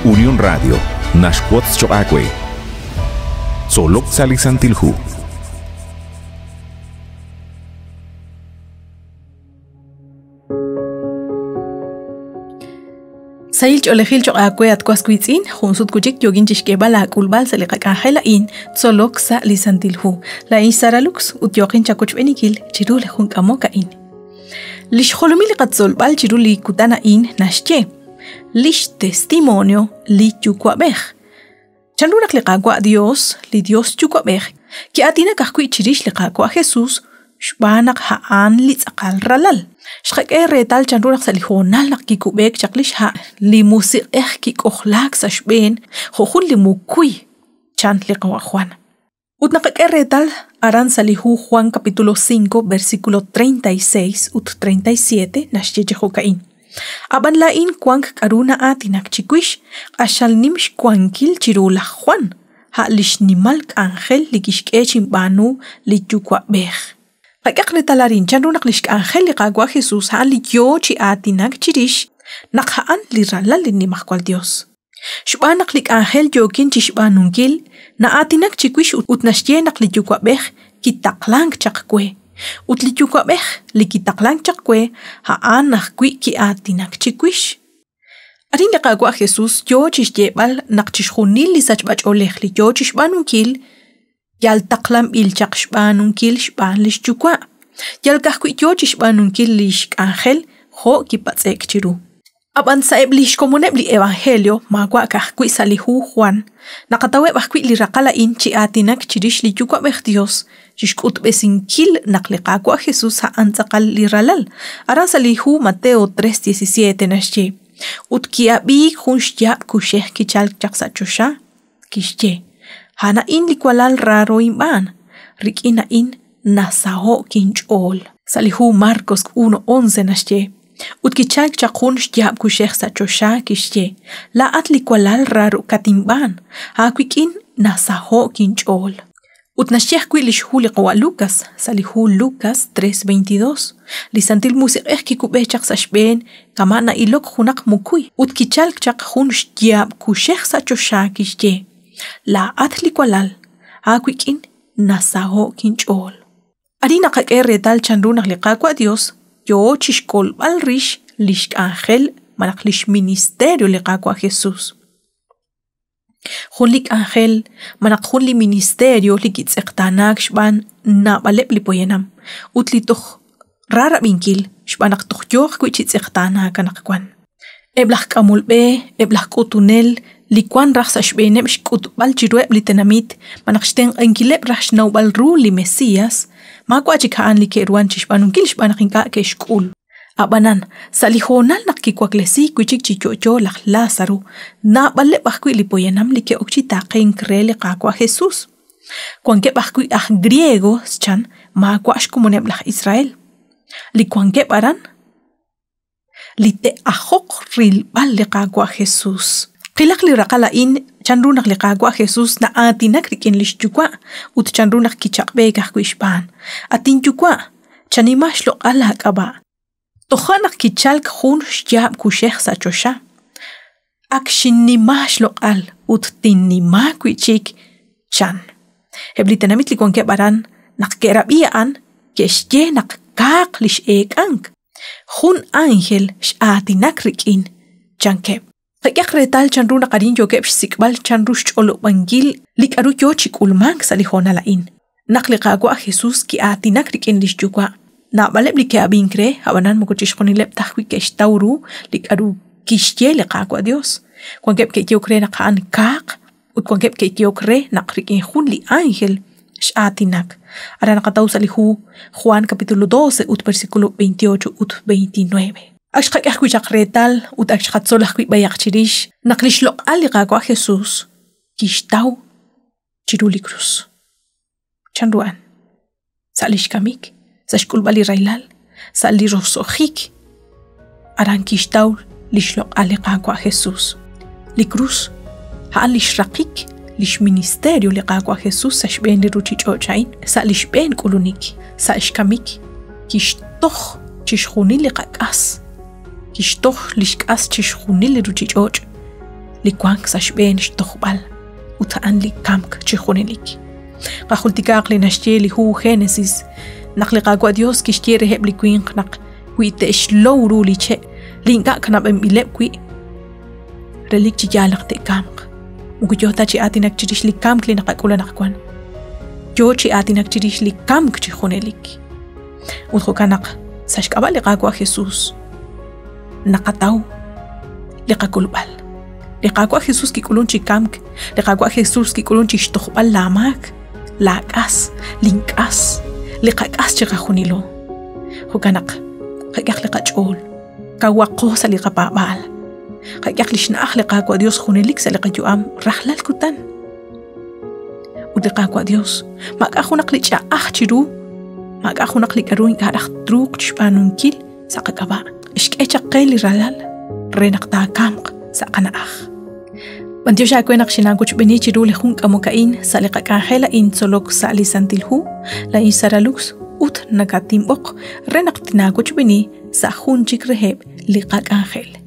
Unión Radio, Nashquatz Choacue, Solok Salisantilhu. Sail olehil choacue atquasquitzin, junsut kuchik yogin chishkebala kulbal saliqaqajela in Solok Salisantilhu. La insaralux utyoqin chakuchbenikil chirule junkamoka in. Lish holomil qatzol bal chiruli kutana in nashche. Lish testimonio li chukwabej. Chanrunak liqaqwa Dios, li Dios chukwabej. Ki atina kahkui chirish liqaqwa Jesús, shbanak haan li tzaqal ralal. Shqaqe retal chanrunak salijonal nakikubek chaklish ha li musik kikohlak sa shben, johun li mukui chan liqawa Juan. Utnaqaqe retal aran salihu Juan capítulo 5 versículo 36 ut 37 nashchejehokain. Aban lain kuank karuna atinak chikwish, ashal nimsh kuankil chirula Juan, ha lish nimalk angel likishkechin banu lichukwa bej. Qaqaq retalarin chanrunak lishk angel liqaqwa Jesús ha liyo chi atinak chirish, naqhaan lirala linimakwal Dios. Shbanak lik angel yokin chishbanunkil, na atinak chikwish utnashyenak lichukwa bej, kitaqlank chakwe. Utlichukabej likitaklan chakwe haan nakwi ki atinak chikwish. Arin liqaqwa Jesús yo chishyebal naqchishjunil lisachbach olej li yo chishbanunkil yal taqlam il chaqshbanunkil shban lishchukwa. Yal kahkwi yo chishbanunkil lishk angel ho kipatzek chiru. Aban saeb lish komuneb li evangelio magwa kahkwi salihu Juan. Nakataweb ahkwi li raqala in chi atinak chirish li chukabej Dios. Shishkut besinkil nakliqaqwa Jesús ha antzaqal liralal. Aran salihu Mateo 3:17 nashye. Utkiabik hunshya kusheh kichal chaqsachosha kishye. Hana in likwalal raro imban. Rikina in nasaho kinchol. Salihu Marcos 1:11 nashye. Utkichal chaqun shya kusheh sachosha kishye. La at likwalal raro katimban. Ha kwikin nasaho kinchol. Utnasheh kwi lishhu liqwa Lucas, salihu Lucas 3:22. Lisantil musik kikubeh chaq sashben, kamana ilok hunak mukui. Utkichal chaq hun shtiab kusheh sachosha kishye. La atli kwalal, hakwikin nasaho kinchol. Arina qaqe retal chanrunak liqaqwa Dios, yo chishkol balrish lishk angel manak lish ministerio liqaqwa Jesús. Junlik angel manak junli ministerio likitsektanak shban na balep lipoyenam utli toch rara binkil shbanak toch yoch kwichitsektanak kanakwan eblak kamulbe eblak kotunel likwan raxsa shbenem shkut bal chirweb litenamit manak shten ankileb raxnau bal ru li Mesías makwachikhaan likerwan chishbanunkil shbanak inka keshkul. Abanan, salijonal nakikwaklesi kuchik chichocho lak Lázaro, na bale bakwi lipoyenam like okchitaqen krele qaqwa Jesús. Kwanke bakwi griego chan makwash komunem lak Israel. Li kwanke baran lite ahok ril bal liqaqwa Jesús. Qilaq li raqala in chanrunak liqaqwa Jesús na atinak rikin lishchukwa ut chanrunak kichaqbe kahkwishban. Atin chukwa chanimash lo ala kaba. Tohanak kichalk hun shtiab kusheh sachosha. Akshinnimash loqal ut tinnima kwichik chan. Heblitanamit likwanke baran nakkerabiyaan keshye nakkaq lish ekank. Hun angel shatinak rikin chankeb. Qaqaq retal chanru naqarin yokeb shsikbal chanru shcholo bangil likaru yochik ulmank salijona lain. Nakliqaqwa Jesús ki atinak rikin lishchukwa. Na baleb li keabinkre, habanan mokochishkoni lep tahwi keshtauru, lik adu kishye liqaqwa Dios. Kwankeb kekiokre naqaan kaq, ut kwankeb kekiokre naqrikin hun li ángel shatinak. Ara naqataw salihu Juan capítulo 12 ut versículo 28 ut 29. Ashqaq ahkuchaq retal ut ashqatzol ahkui bayaqchirish, naqlishloq liqaqwa Jesús, kishtaw chiruli cruz. Chanruan, salishkamik. Sashkul bali railal, sali rosojik. Aran kishtaw lishloq liqaqwa Jesús. Li cruz, ha lishraqik, lish ministerio liqaqwa Jesús sashben li ruchichochain, sa lishben kulunik, sa ishkamik, kishtoch chishjuni liqaqas. Kishtoch lishkas chishjuni li ruchichoch. لكوانك ساشبين شتخبال وتان لي كامك تشيخونيليك قاخلتكاق لنشتي اللي هو خينسيس نقل قاقوا ديوس كشتي رهب لكوين قنق ويتش لو رولي تشي لينكا كناب اميلب كوي رليك تجالق تي كامك وكجوتا تشي آتينك تريش لي كامك لنقاقولا نقوان جو تشي آتينك تريش لي كامك تشيخونيليك ودخو كانق ساشكابا لقاقوا خيسوس نقطاو لقاقول بال لقاقوا خيسوس كي كولون تشي كامك لقاقوا خيسوس كي كولون تشي شتخبال لاماك لاكاس لينكاس لقاقاس تشيخونيلو خو كانق خيق لقاقول كاوا قوسا لقابال خيق لشناخ لقاقوا ديوس خونيليك سلقاجو ام رحلال كتان ودقاقوا ديوس ماك اخو نقلي تشا اخترو ماك اخو نقلي كروين كارخ دروق تشبانون كيل ساقابا اشك ايشا قيلي رلال رينق تا كامق ساقنا اخ بنتيو شاكوين اقشناكو تشبني تشيرو لخونك اموكاين سالقا كاحيلا ان سولوك سالي سانتلهو لا ان سارالوكس اوت نكاتيم اوق رينق تناكو تشبني ساخون جيك رهيب لقا كاحيل